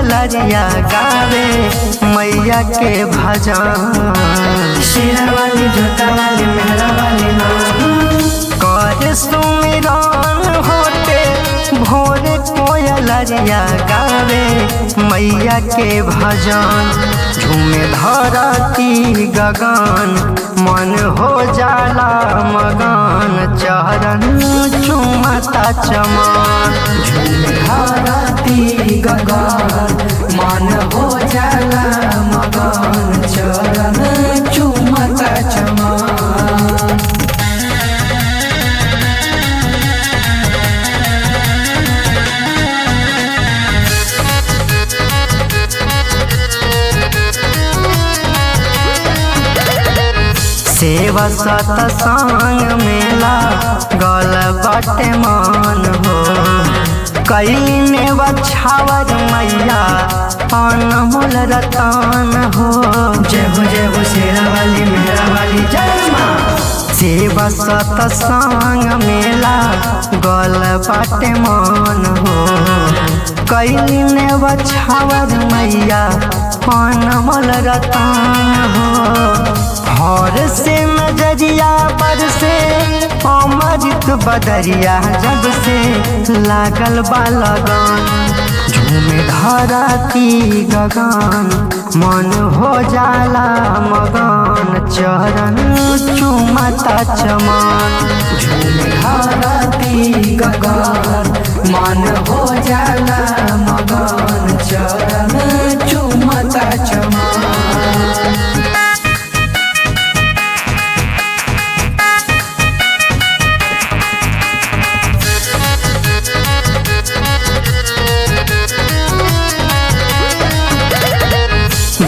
कोयलरिया गावे मैया के भजन। शेरा वाली जोता वाली मेहरा वाली कर सुमिरन होते भोरे कोयलरिया गावे मैया के भजन। झूमे धरती गगन मन हो जाला मगन चरण चुमता चमन। झूमे धरती गगन मन हो जाला मगन चरण चुमता चमन। सेवा सतसंग मेला गल बाटे मन हो। कैली बछावर मैया अनमोल रतन हो। जय हो शेरा वाली मेहरा वाली जय माँ। सेवा सतसंग मेला गल बाटे मन हो। कैली बछावर मैया अनमोल रतन हो। हर से नजरिया पर से अमृत बदरिया जब से लागल बा लगन। झूमे धरती गगन मन हो जाला मगन चरण चुमता चमन। झूमे धरती गगन मन हो जाला मगन चरण चुमता चमन।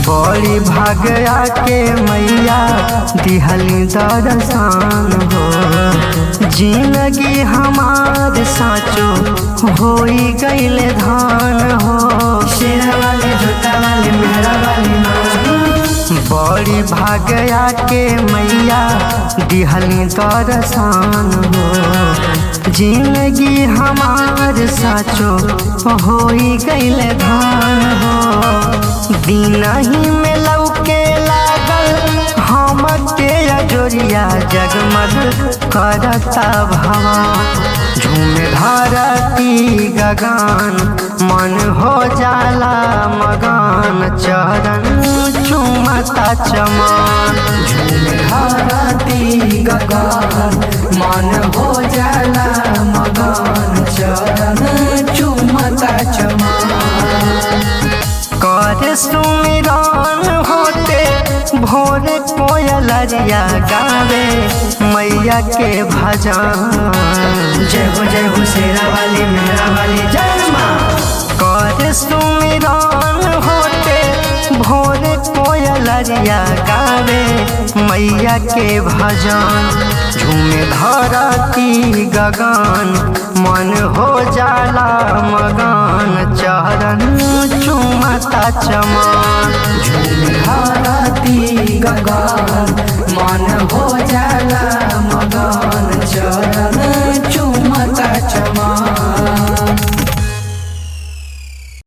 बड़ी भाग्या के मैया दिहली दर्शन हो। जिंदगी हमार साचो होई गईले धान हो। शेरा वाली जोता वाली मेहरा वाली बड़ी भाग्या के मैया दिहली दर्शन हो। जिंदगी हमार साचो होई गईले धान हो। दिन ही में लौके लागल हम के अजोरिया जगमग करता भवन। झूमे धरती गगन मन हो जाला मगन चरण चुमता चमन। झूमे धरती गगन मन हो जाला मगन चरण चुमता चमन। कर सुमिरन होते भोरे कोयलरिया गावे मैया के भजन। जय हो शेरा वाली मेहरा वाली जय माँ। कर सुमिरन होते भोरे कोयलरिया गावे मैया के भजन। झूमे धरती गगन मन हो जाला मगन चरण चुमता चमन। झूमे धरती गगन मन हो जाला मगन चरण चुमता चमन।